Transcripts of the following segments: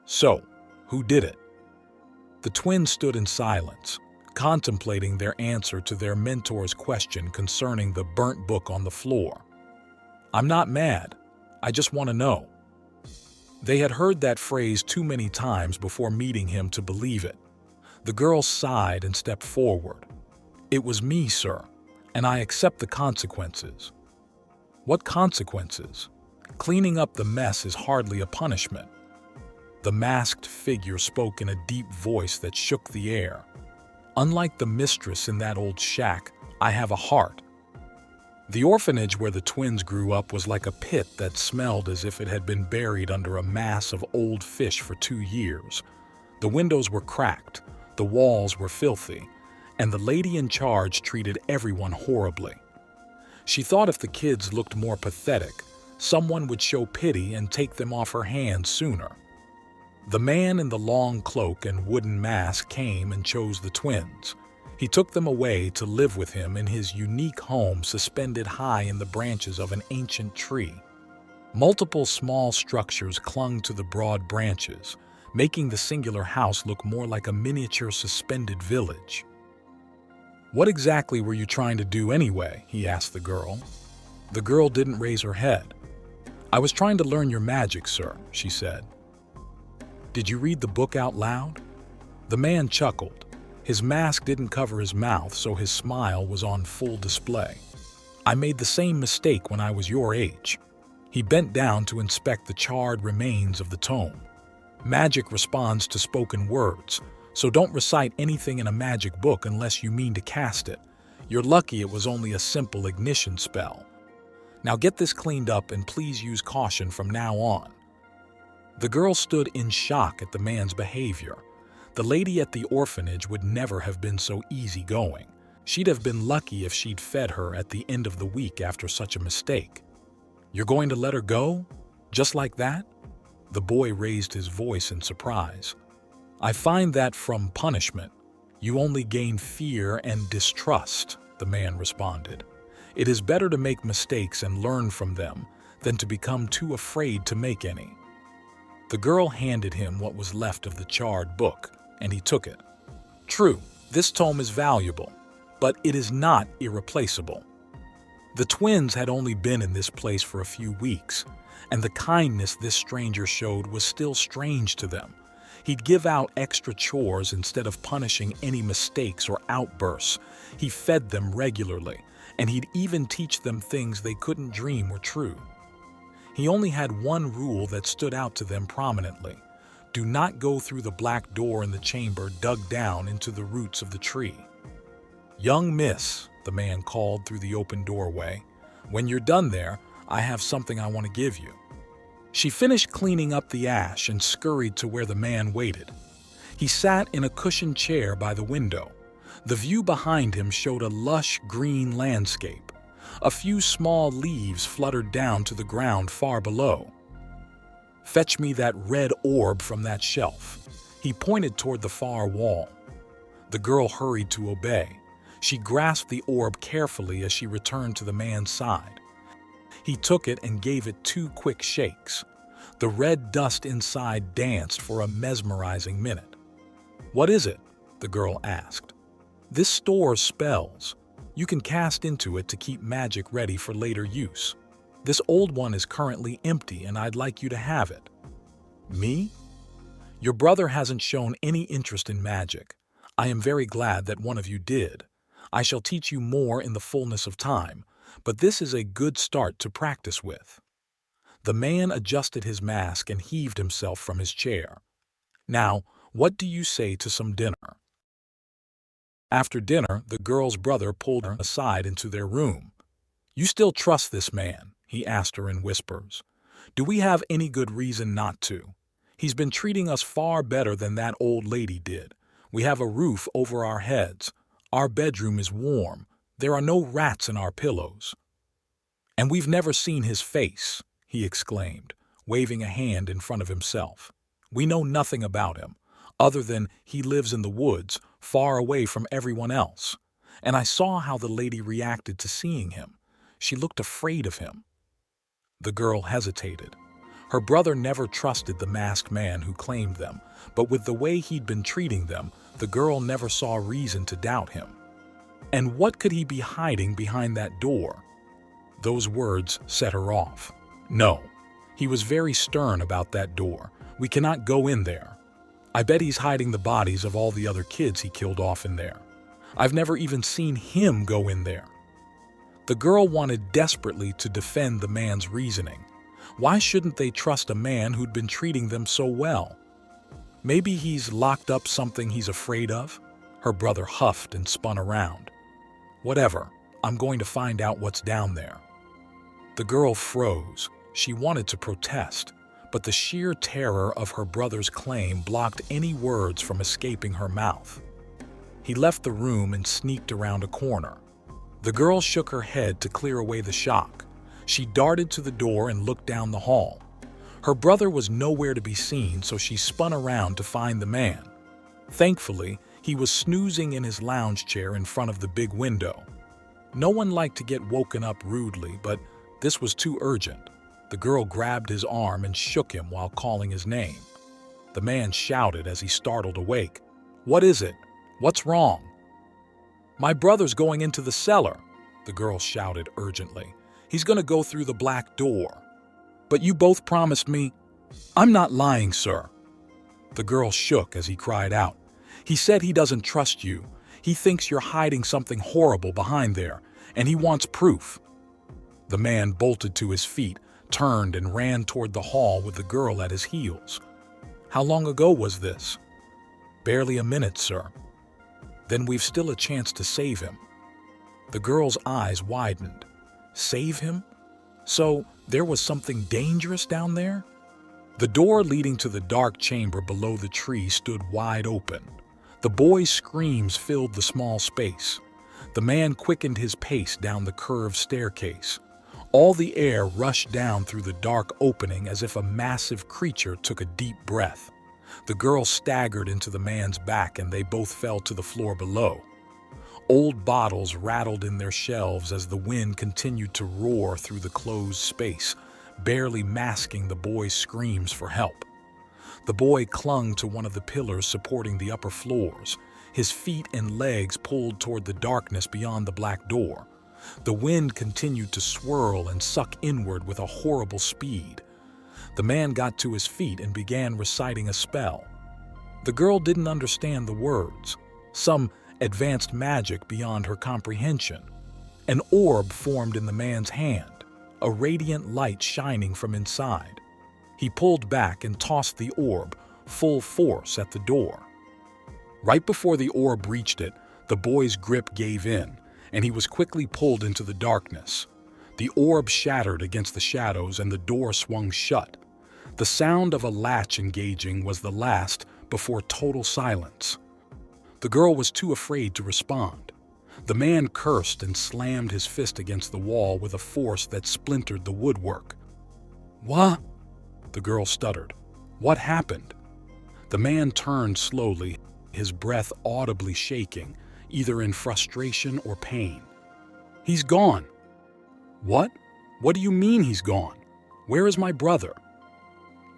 So, who did it? The twins stood in silence, contemplating their answer to their mentor's question concerning the burnt book on the floor. I'm not mad. I just want to know. They had heard that phrase too many times before meeting him to believe it. The girl sighed and stepped forward. It was me, sir, and I accept the consequences. What consequences? Cleaning up the mess is hardly a punishment. The masked figure spoke in a deep voice that shook the air. Unlike the mistress in that old shack, I have a heart. The orphanage where the twins grew up was like a pit that smelled as if it had been buried under a mass of old fish for 2 years. The windows were cracked, the walls were filthy, and the lady in charge treated everyone horribly. She thought if the kids looked more pathetic, someone would show pity and take them off her hands sooner. The man in the long cloak and wooden mask came and chose the twins. He took them away to live with him in his unique home suspended high in the branches of an ancient tree. Multiple small structures clung to the broad branches, making the singular house look more like a miniature suspended village. "What exactly were you trying to do anyway?" he asked the girl. The girl didn't raise her head. "I was trying to learn your magic, sir," she said. "Did you read the book out loud?" The man chuckled. His mask didn't cover his mouth, so his smile was on full display. "I made the same mistake when I was your age." He bent down to inspect the charred remains of the tome. Magic responds to spoken words, so don't recite anything in a magic book unless you mean to cast it. You're lucky it was only a simple ignition spell. Now get this cleaned up and please use caution from now on. The girl stood in shock at the man's behavior. The lady at the orphanage would never have been so easygoing. She'd have been lucky if she'd fed her at the end of the week after such a mistake. "You're going to let her go? Just like that?" The boy raised his voice in surprise. "I find that from punishment, you only gain fear and distrust," the man responded. "It is better to make mistakes and learn from them than to become too afraid to make any." The girl handed him what was left of the charred book, and he took it. "True, this tome is valuable, but it is not irreplaceable." The twins had only been in this place for a few weeks, and the kindness this stranger showed was still strange to them. He'd give out extra chores instead of punishing any mistakes or outbursts. He fed them regularly, and he'd even teach them things they couldn't dream were true. He only had one rule that stood out to them prominently. Do not go through the black door in the chamber dug down into the roots of the tree. "Young miss," the man called through the open doorway, "when you're done there, I have something I want to give you." She finished cleaning up the ash and scurried to where the man waited. He sat in a cushioned chair by the window. The view behind him showed a lush green landscape. A few small leaves fluttered down to the ground far below. "Fetch me that red orb from that shelf." He pointed toward the far wall. The girl hurried to obey. She grasped the orb carefully as she returned to the man's side. He took it and gave it 2 quick shakes. The red dust inside danced for a mesmerizing minute. "What is it?" the girl asked. "This stores spells. You can cast into it to keep magic ready for later use. This old one is currently empty and I'd like you to have it." "Me? Your brother hasn't shown any interest in magic. I am very glad that one of you did. I shall teach you more in the fullness of time, but this is a good start to practice with." The man adjusted his mask and heaved himself from his chair. "Now, what do you say to some dinner?" After dinner, the girl's brother pulled her aside into their room. "You still trust this man?" he asked her in whispers. "Do we have any good reason not to? He's been treating us far better than that old lady did. We have a roof over our heads. Our bedroom is warm. There are no rats in our pillows." "And we've never seen his face," he exclaimed, waving a hand in front of himself. "We know nothing about him, other than he lives in the woods, far away from everyone else. And I saw how the lady reacted to seeing him. She looked afraid of him." The girl hesitated. Her brother never trusted the masked man who claimed them, but with the way he'd been treating them, the girl never saw reason to doubt him. And what could he be hiding behind that door? Those words set her off. No, he was very stern about that door. We cannot go in there. I bet he's hiding the bodies of all the other kids he killed off in there. I've never even seen him go in there. The girl wanted desperately to defend the man's reasoning. Why shouldn't they trust a man who'd been treating them so well? Maybe he's locked up something he's afraid of? Her brother huffed and spun around. Whatever, I'm going to find out what's down there. The girl froze. She wanted to protest, but the sheer terror of her brother's claim blocked any words from escaping her mouth. He left the room and sneaked around a corner. The girl shook her head to clear away the shock. She darted to the door and looked down the hall. Her brother was nowhere to be seen, so she spun around to find the man. Thankfully, he was snoozing in his lounge chair in front of the big window. No one liked to get woken up rudely, but this was too urgent. The girl grabbed his arm and shook him while calling his name. The man shouted as he startled awake. "What is it? What's wrong?" "My brother's going into the cellar," the girl shouted urgently. "He's going to go through the black door." "But you both promised me—" "I'm not lying, sir." The girl shook as he cried out. "He said he doesn't trust you. He thinks you're hiding something horrible behind there, and he wants proof." The man bolted to his feet, turned and ran toward the hall with the girl at his heels. "How long ago was this?" "Barely a minute, sir." "Then we've still a chance to save him." The girl's eyes widened. Save him? So there was something dangerous down there? The door leading to the dark chamber below the tree stood wide open. The boy's screams filled the small space. The man quickened his pace down the curved staircase. All the air rushed down through the dark opening as if a massive creature took a deep breath. The girl staggered into the man's back and they both fell to the floor below. Old bottles rattled in their shelves as the wind continued to roar through the closed space, barely masking the boy's screams for help. The boy clung to one of the pillars supporting the upper floors, his feet and legs pulled toward the darkness beyond the black door. The wind continued to swirl and suck inward with a horrible speed. The man got to his feet and began reciting a spell. The girl didn't understand the words, some advanced magic beyond her comprehension. An orb formed in the man's hand, a radiant light shining from inside. He pulled back and tossed the orb, full force, at the door. Right before the orb reached it, the boy's grip gave in, and he was quickly pulled into the darkness. The orb shattered against the shadows and the door swung shut. The sound of a latch engaging was the last before total silence. The girl was too afraid to respond. The man cursed and slammed his fist against the wall with a force that splintered the woodwork. "What?" the girl stuttered. "What happened?" The man turned slowly, his breath audibly shaking, either in frustration or pain. "He's gone." "What? What do you mean he's gone? Where is my brother?"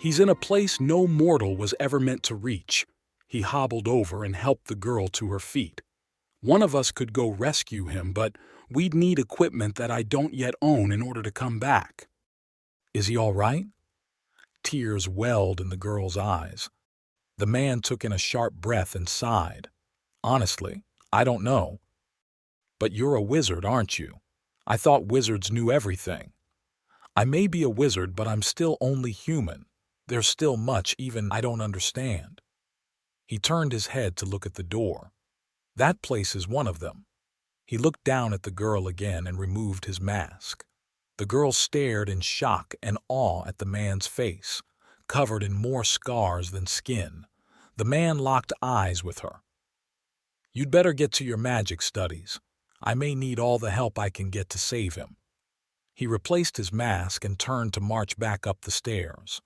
"He's in a place no mortal was ever meant to reach." He hobbled over and helped the girl to her feet. "One of us could go rescue him, but we'd need equipment that I don't yet own in order to come back." "Is he all right?" Tears welled in the girl's eyes. The man took in a sharp breath and sighed. "Honestly, I don't know." "But you're a wizard, aren't you? I thought wizards knew everything." "I may be a wizard, but I'm still only human. There's still much even I don't understand." He turned his head to look at the door. "That place is one of them." He looked down at the girl again and removed his mask. The girl stared in shock and awe at the man's face, covered in more scars than skin. The man locked eyes with her. "You'd better get to your magic studies. I may need all the help I can get to save him." He replaced his mask and turned to march back up the stairs.